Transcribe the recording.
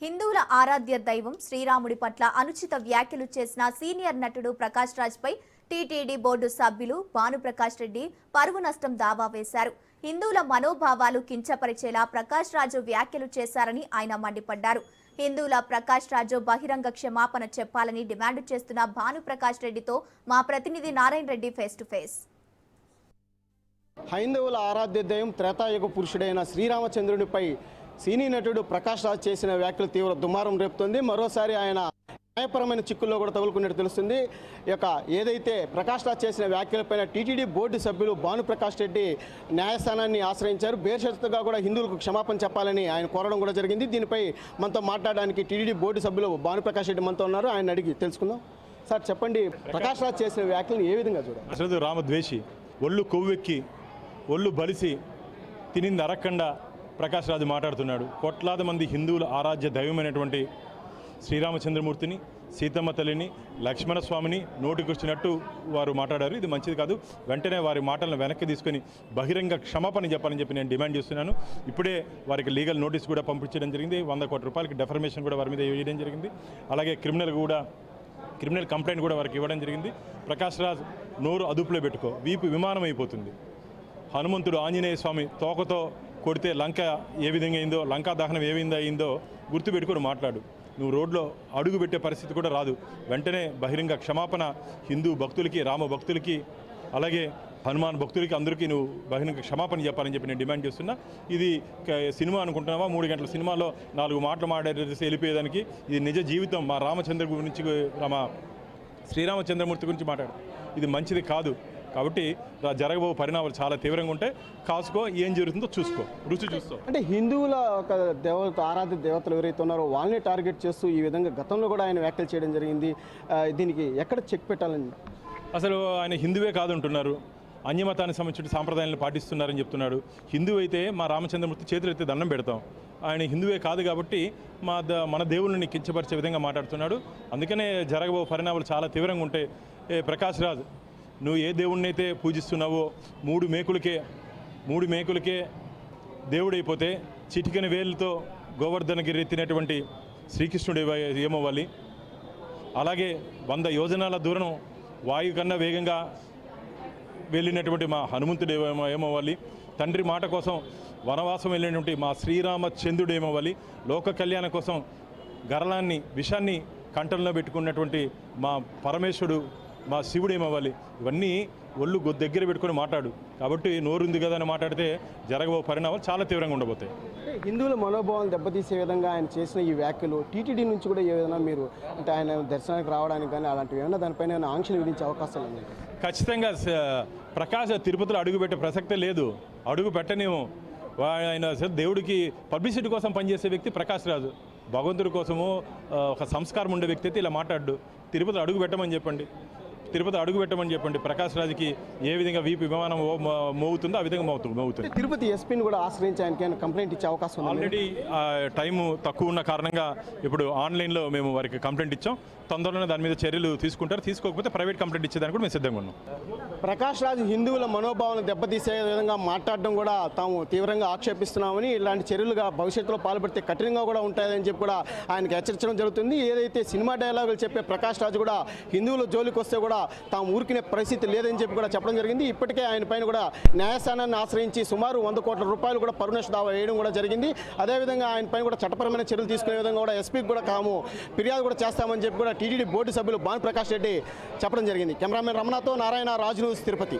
హిందువుల ఆరాధ్య దైవం శ్రీరాముడి పట్ల అనుచిత వ్యాఖ్యలు చేసిన సీనియర్ నటుడు ప్రకాష్ రాజ్ పై టీటీడీ బోర్డు సభ్యులు భానుప్రకాష్ రెడ్డి పరువు నష్టం దావా వేశారు. హిందువుల మనోభావాలు కించపరిచేలా ప్రకాష్ రాజు వ్యాఖ్యలు చేశారని ఆయన మండిపడ్డారు. హిందువుల ప్రకాష్ రాజు బహిరంగ క్షమాపణ చెప్పాలని డిమాండ్ చేస్తున్న భానుప్రకాష్ రెడ్డితో మా ప్రతినిధి Narayana Reddy face to face. హైందవుల ఆరాధ్య దైవం త్రేతాయుగ పురుషుడైన శ్రీరామచంద్రునిపై సినీ నటుడు ప్రకాష్ రాజ్ చేసిన వ్యాఖ్యలు తీవ్ర దుమారం రేపుతుంది. మరోసారి ఆయన న్యాయపరమైన చిక్కుల్లో కూడా తగులుకున్నట్టు తెలుస్తుంది. ఏదైతే ప్రకాష్ రాజ్ చేసిన వ్యాఖ్యలపైన టీటీడీ బోర్డు సభ్యులు భానుప్రకాష్ రెడ్డి న్యాయస్థానాన్ని ఆశ్రయించారు. బేషరతుగా కూడా హిందువులకు క్షమాపణ చెప్పాలని ఆయన కోరడం కూడా జరిగింది. దీనిపై మనతో మాట్లాడడానికి టీటీడీ బోర్డు సభ్యులు భానుప్రకాష్ రెడ్డి మనతో ఉన్నారు. ఆయన అడిగి తెలుసుకుందాం. సార్ చెప్పండి, ప్రకాష్ రాజ్ చేసిన వ్యాఖ్యలను ఏ విధంగా చూడాలి? అసలు రామద్వేషి, ఒళ్ళు కొవ్వెక్కి ఒళ్ళు బలిసి తినింది అరక్కండా ప్రకాష్ రాజు మాట్లాడుతున్నాడు. కోట్లాది మంది హిందువుల ఆరాధ్య దైవమైనటువంటి శ్రీరామచంద్రమూర్తిని, సీతమ్మ తల్లిని, లక్ష్మణస్వామిని నోటికొచ్చినట్టు వారు మాట్లాడారు. ఇది మంచిది కాదు. వెంటనే వారి మాటలను వెనక్కి తీసుకొని బహిరంగ క్షమాపణ చెప్పాలని చెప్పి నేను డిమాండ్ చేస్తున్నాను. ఇప్పుడే వారికి లీగల్ నోటీస్ కూడా పంపించడం జరిగింది. 100 కోట్ల రూపాయలకి డెఫర్మేషన్ కూడా వారి మీద వేయడం జరిగింది. అలాగే క్రిమినల్ కంప్లైంట్ కూడా వారికి ఇవ్వడం జరిగింది. ప్రకాష్ రాజ్ నోరు అదుపులో పెట్టుకో, వీపు విమానం అయిపోతుంది. హనుమంతుడు ఆంజనేయ స్వామి తోకతో కొడితే లంక ఏ విధంగా అయిందో, లంకా దహనం ఏ విధంగా అయిందో గుర్తుపెట్టుకొని మాట్లాడు. నువ్వు రోడ్లో అడుగు పెట్టే పరిస్థితి కూడా రాదు. వెంటనే బహిరంగ క్షమాపణ హిందూ భక్తులకి, రామ భక్తులకి, అలాగే హనుమాన్ భక్తులకి అందరికీ నువ్వు బహిరంగ క్షమాపణ చెప్పాలని చెప్పి నేను డిమాండ్ చేస్తున్నా. ఇది సినిమా అనుకుంటున్నావా? 3 గంటల సినిమాలో 4 మాటలు మాట్లాడేసి వెళ్ళిపోయేదానికి ఇది నిజ జీవితం. మా రామచంద్ర గురించి, మా శ్రీరామచంద్రమూర్తి గురించి మాట్లాడు. ఇది మంచిది కాదు. కాబట్టి జరగబో పరిణామాలు చాలా తీవ్రంగా ఉంటాయి. కాసుకో, ఏం జరుగుతుందో చూసుకో, రుచి చూసుకో. అంటే హిందువుల ఒక దేవత, ఆరాధ్య దేవతలు ఎవరైతే ఉన్నారో వాళ్ళని టార్గెట్ చేస్తూ ఈ విధంగా గతంలో కూడా ఆయన వ్యాఖ్యలు చేయడం జరిగింది. దీనికి ఎక్కడ చెక్ పెట్టాలని? అసలు ఆయన హిందువే కాదంటున్నారు, అన్యమతానికి సంబంధించిన సాంప్రదాయాలను పాటిస్తున్నారని చెప్తున్నాడు. హిందువు అయితే మా రామచంద్రమూర్తి చేతులు అయితే దండం పెడతాం. ఆయన హిందువే కాదు కాబట్టి మన దేవుళ్ళని కించపరిచే విధంగా మాట్లాడుతున్నాడు. అందుకనే జరగబో పరిణామాలు చాలా తీవ్రంగా ఉంటాయి. ప్రకాష్ రాజ్, నువ్వు ఏ దేవుణ్ణి అయితే పూజిస్తున్నావో 3 మేకులకే దేవుడైపోతే చిటికెన వేలుతో గోవర్ధనగిరి ఎత్తినటువంటి శ్రీకృష్ణుడు ఏమవ్వాలి? అలాగే 100 యోజనాల దూరం వాయు కన్నా వేగంగా వెళ్ళినటువంటి మా హనుమంతుడు ఏమవ్వాలి? తండ్రి మాట కోసం వనవాసం వెళ్ళినటువంటి మా శ్రీరామచంద్రుడు ఏమవ్వాలి? లోక కళ్యాణం కోసం గరళాన్ని, విషాన్ని కంఠంలో పెట్టుకున్నటువంటి మా పరమేశ్వరుడు, మా శివుడు ఏమవ్వాలి? ఇవన్నీ ఒళ్ళు దగ్గర పెట్టుకొని మాట్లాడు. కాబట్టి నోరుంది కదా అని మాట్లాడితే జరగబో పరిణామాలు చాలా తీవ్రంగా ఉండబోతాయి. హిందువుల మనోభావాలను దెబ్బతీసే విధంగా ఆయన చేసిన ఈ వ్యాఖ్యలు టీటీడీ నుంచి కూడా ఏ విధంగా మీరు, అంటే ఆయన దర్శనానికి రావడానికి కానీ అలాంటివి ఏమైనా దానిపైన ఆంక్షలు విధించే అవకాశాలు ఉన్నాయి? ఖచ్చితంగా ప్రకాష్ తిరుపతిలో అడుగుపెట్టే ప్రసక్తే లేదు. అడుగు పెట్టనేమో. ఆయన దేవుడికి పబ్లిసిటీ కోసం పనిచేసే వ్యక్తి ప్రకాష్ రాజు. భగవంతుడి కోసము ఒక సంస్కారం ఉండే వ్యక్తి అయితే ఇలా మాట్లాడు. తిరుపతి అడుగు పెట్టమని చెప్పండి. ప్రకాష్ రాజ్కి ఏ విధంగా వీపు విమానం మోగుతుందో ఆ విధంగా మోగుతుంది. తిరుపతి ఎస్పీని కూడా ఆశ్రయించి ఆయనకి కంప్లైంట్ ఇచ్చే అవకాశం ఉంది. ఆల్రెడీ టైము తక్కువ ఉన్న కారణంగా ఇప్పుడు ఆన్లైన్లో మేము వారికి కంప్లైంట్ ఇచ్చాం. తొందరలోనే దాని మీద చర్యలు తీసుకుంటారు. తీసుకోకపోతే ప్రైవేట్ కంప్లైంట్ ఇచ్చేదానికి కూడా మేము సిద్ధంగా ఉన్నాం. ప్రకాష్ రాజ్ హిందువుల మనోభావాలను దెబ్బతీసే విధంగా మాట్లాడడం కూడా తాము తీవ్రంగా ఆక్షేపిస్తున్నామని, ఇలాంటి చర్యలుగా భవిష్యత్తులో పాల్పడితే కఠినంగా కూడా ఉంటాయని చెప్పి కూడా ఆయనకు హెచ్చరించడం జరుగుతుంది. ఏదైతే సినిమా డైలాగులు చెప్పే ప్రకాష్ రాజ్ కూడా హిందువుల జోలికి వస్తే కూడా తాము ఊరికినే పరిస్థితి లేదని చెప్పి కూడా చెప్పడం జరిగింది. ఇప్పటికే ఆయన పైన కూడా న్యాయస్థానాన్ని ఆశ్రయించి సుమారు 100 కోట్ల రూపాయలు కూడా పరువు నష్ట దావా వేయడం కూడా జరిగింది. అదేవిధంగా ఆయన పైన కూడా చట్టపరమైన చర్యలు తీసుకునే విధంగా కూడా ఎస్పీకి కూడా తాము ఫిర్యాదు కూడా చేస్తామని చెప్పి కూడా టీటీడీ బోర్డు సభ్యులు భానుప్రకాష్ రెడ్డి చెప్పడం జరిగింది. కెమెరామెన్ రమణతో నారాయణ, రాజ్ న్యూస్, తిరుపతి.